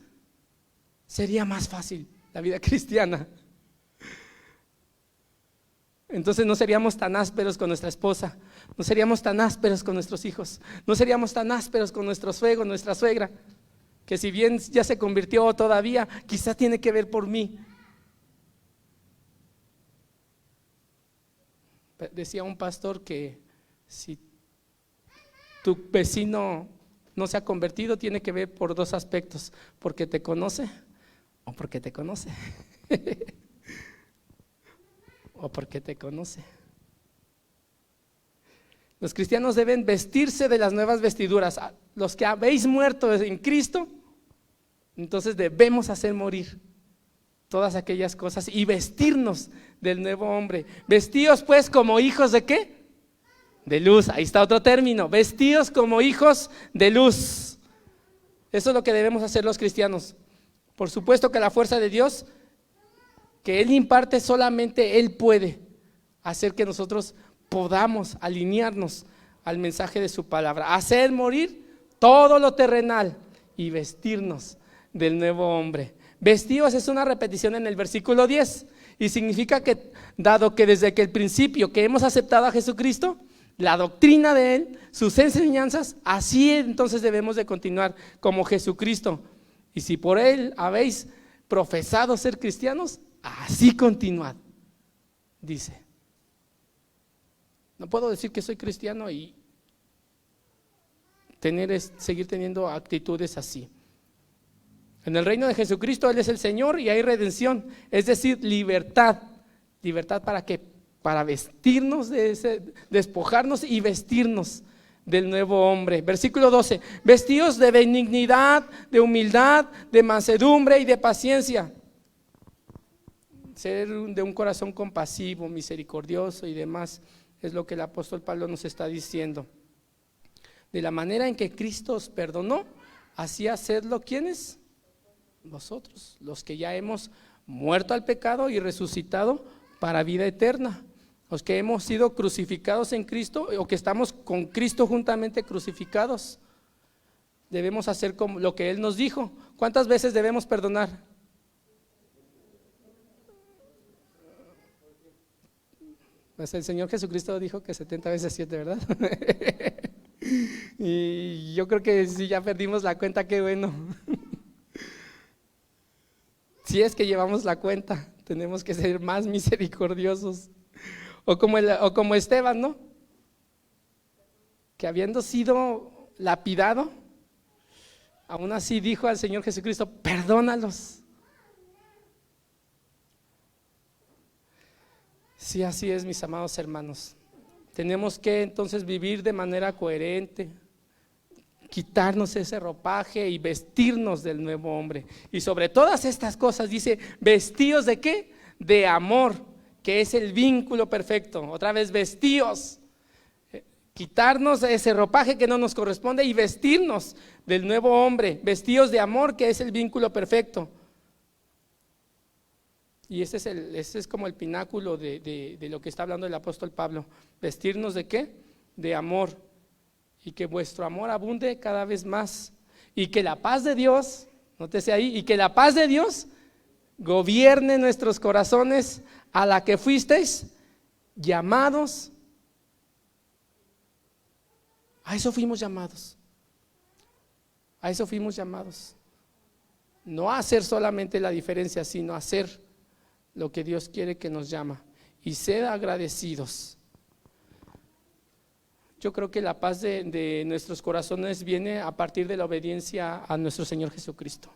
sería más fácil la vida cristiana. Entonces no seríamos tan ásperos con nuestra esposa, no seríamos tan ásperos con nuestros hijos, no seríamos tan ásperos con nuestro suegro, nuestra suegra, que si bien ya se convirtió todavía, quizá tiene que ver por mí. Decía un pastor que si tu vecino no se ha convertido tiene que ver por dos aspectos: porque te conoce o porque te conoce. O porque te conoce. Los cristianos deben vestirse de las nuevas vestiduras. Los que habéis muerto en Cristo, entonces debemos hacer morir todas aquellas cosas y vestirnos del nuevo hombre. Vestíos pues como hijos de ¿qué? De luz. Ahí está otro término: vestíos como hijos de luz. Eso es lo que debemos hacer los cristianos. Por supuesto que la fuerza de Dios que Él imparte, solamente Él puede hacer que nosotros podamos alinearnos al mensaje de su palabra, hacer morir todo lo terrenal y vestirnos del nuevo hombre. Vestíos es una repetición en el versículo 10 y significa que, dado que desde que el principio que hemos aceptado a Jesucristo, la doctrina de Él, sus enseñanzas, así entonces debemos de continuar como Jesucristo. Y si por Él habéis profesado ser cristianos, así continuad, dice. No puedo decir que soy cristiano y seguir teniendo actitudes así. En el reino de Jesucristo Él es el Señor y hay redención, es decir, libertad. ¿Libertad para qué? Para vestirnos despojarnos y vestirnos del nuevo hombre. Versículo 12: vestíos de benignidad, de humildad, de mansedumbre y de paciencia. Ser de un corazón compasivo, misericordioso y demás, es lo que el apóstol Pablo nos está diciendo. De la manera en que Cristo os perdonó, así hacedlo. ¿Quiénes? Vosotros, los que ya hemos muerto al pecado y resucitado para vida eterna. Los que hemos sido crucificados en Cristo o que estamos con Cristo juntamente crucificados. Debemos hacer como lo que Él nos dijo. ¿Cuántas veces debemos perdonar? Pues el Señor Jesucristo dijo que 70 veces 7, ¿verdad? Y yo creo que si ya perdimos la cuenta, qué bueno. Si es que llevamos la cuenta, tenemos que ser más misericordiosos. O como Esteban, ¿no? Que habiendo sido lapidado, aún así dijo al Señor Jesucristo: perdónalos. Sí, así es, mis amados hermanos. Tenemos que entonces vivir de manera coherente, quitarnos ese ropaje y vestirnos del nuevo hombre. Y sobre todas estas cosas dice: vestíos de ¿qué? De amor, que es el vínculo perfecto. Otra vez, vestíos. Quitarnos ese ropaje que no nos corresponde y vestirnos del nuevo hombre. Vestíos de amor, que es el vínculo perfecto. Y ese es como el pináculo de lo que está hablando el apóstol Pablo. Vestirnos de ¿qué? De amor. Y que vuestro amor abunde cada vez más. Y que la paz de Dios, nótese ahí, y que la paz de Dios gobierne nuestros corazones, a la que fuisteis llamados. A eso fuimos llamados. A eso fuimos llamados. No a hacer solamente la diferencia, sino a hacer lo que Dios quiere que nos llama. Y sed agradecidos. Yo creo que la paz de nuestros corazones viene a partir de la obediencia a nuestro Señor Jesucristo.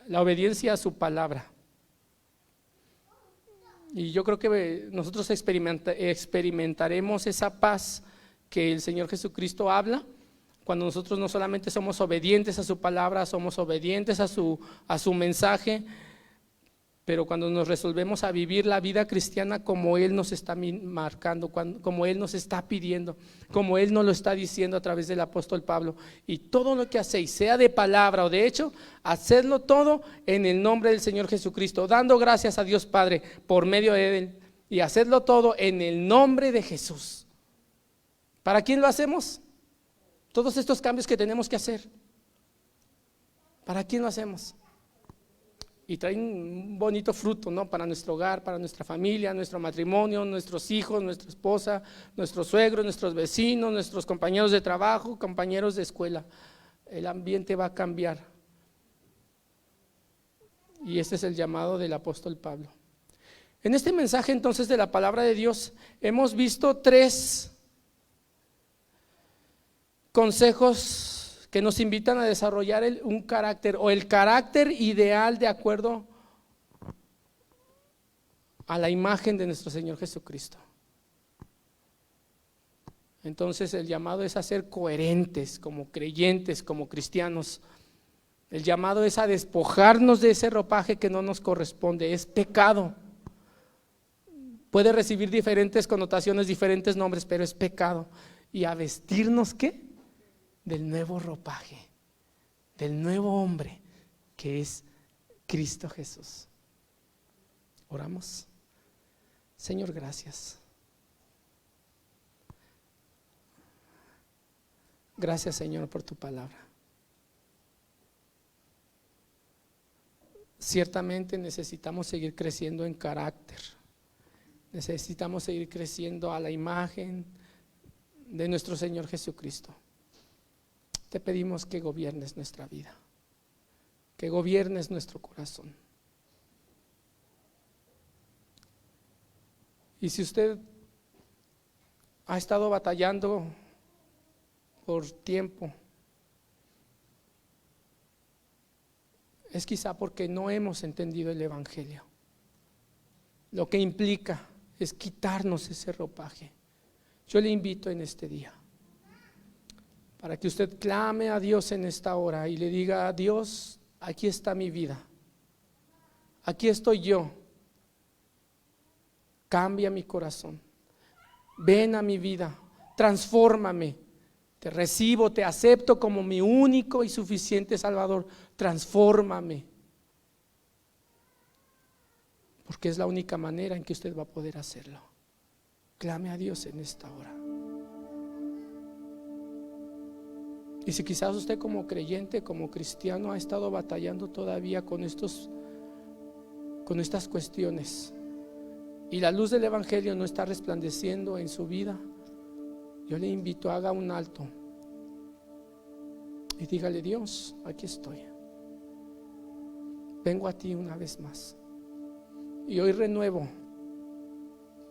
La obediencia a su palabra. Y yo creo que nosotros experimentaremos esa paz que el Señor Jesucristo habla cuando nosotros no solamente somos obedientes a su palabra, somos obedientes a su mensaje, pero cuando nos resolvemos a vivir la vida cristiana como Él nos está marcando, como Él nos está pidiendo, como Él nos lo está diciendo a través del apóstol Pablo. Y todo lo que hacéis, sea de palabra o de hecho, hacedlo todo en el nombre del Señor Jesucristo, dando gracias a Dios Padre por medio de Él, y hacedlo todo en el nombre de Jesús. ¿Para quién lo hacemos? Todos estos cambios que tenemos que hacer, ¿para quién lo hacemos? Y traen un bonito fruto, ¿no? Para nuestro hogar, para nuestra familia, nuestro matrimonio, nuestros hijos, nuestra esposa, nuestros suegros, nuestros vecinos, nuestros compañeros de trabajo, compañeros de escuela. El ambiente va a cambiar. Y este es el llamado del apóstol Pablo. En este mensaje entonces de la palabra de Dios hemos visto tres consejos que nos invitan a desarrollar un carácter o el carácter ideal de acuerdo a la imagen de nuestro Señor Jesucristo. Entonces el llamado es a ser coherentes como creyentes, como cristianos. El llamado es a despojarnos de ese ropaje que no nos corresponde, es pecado. Puede recibir diferentes connotaciones, diferentes nombres, pero es pecado. Y a vestirnos, ¿qué? Del nuevo ropaje, del nuevo hombre que es Cristo Jesús. Oramos. Señor, gracias. Gracias, Señor, por tu palabra. Ciertamente necesitamos seguir creciendo en carácter. Necesitamos seguir creciendo a la imagen de nuestro Señor Jesucristo. Te pedimos que gobiernes nuestra vida, que gobiernes nuestro corazón. Y si usted ha estado batallando por tiempo, es quizá porque no hemos entendido el Evangelio. Lo que implica es quitarnos ese ropaje. Yo le invito en este día para que usted clame a Dios en esta hora y le diga: a Dios, aquí está mi vida, aquí estoy yo, cambia mi corazón, ven a mi vida, transfórmame, te recibo, te acepto como mi único y suficiente Salvador, transfórmame, porque es la única manera en que usted va a poder hacerlo. Clame a Dios en esta hora. Y si quizás usted como creyente, como cristiano, ha estado batallando todavía con estas cuestiones y la luz del Evangelio no está resplandeciendo en su vida, yo le invito: haga un alto y dígale: Dios, aquí estoy, vengo a ti una vez más y hoy renuevo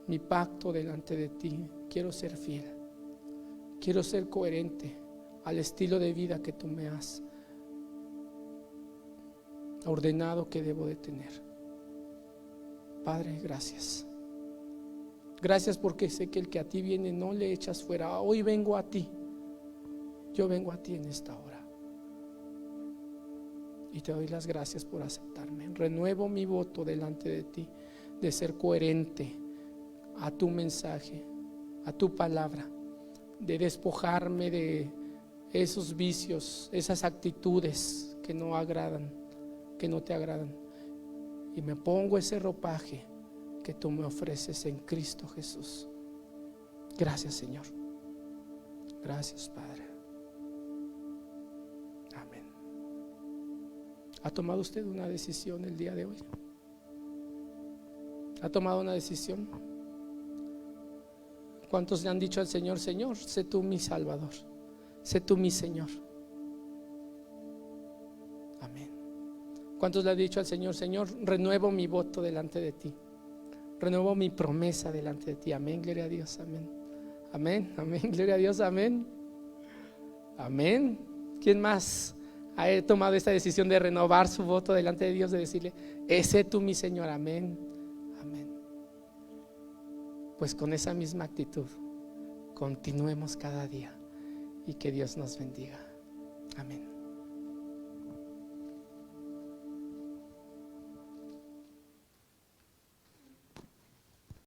mi pacto delante de ti. Quiero ser fiel, quiero ser coherente al estilo de vida que tú me has ordenado que debo de tener. Padre, gracias. Gracias porque sé que el que a ti viene no le echas fuera. Hoy vengo a ti, yo vengo a ti en esta hora y te doy las gracias por aceptarme. Renuevo mi voto delante de ti de ser coherente a tu mensaje, a tu palabra, de despojarme de esos vicios, esas actitudes que no agradan, que no te agradan, y me pongo ese ropaje que tú me ofreces en Cristo Jesús. Gracias, Señor. Gracias, Padre. Amén. ¿Ha tomado usted una decisión el día de hoy? ¿Ha tomado una decisión? ¿Cuántos le han dicho al Señor: Señor, sé tú mi Salvador, sé tú mi Señor? Amén. ¿Cuántos le han dicho al Señor: Señor, renuevo mi voto delante de ti, renuevo mi promesa delante de ti? Amén, gloria a Dios, amén. Amén, amén, gloria a Dios, amén. Amén. ¿Quién más ha tomado esta decisión de renovar su voto delante de Dios, de decirle: sé tú mi Señor? Amén, amén. Pues con esa misma actitud continuemos cada día y que Dios nos bendiga. Amén.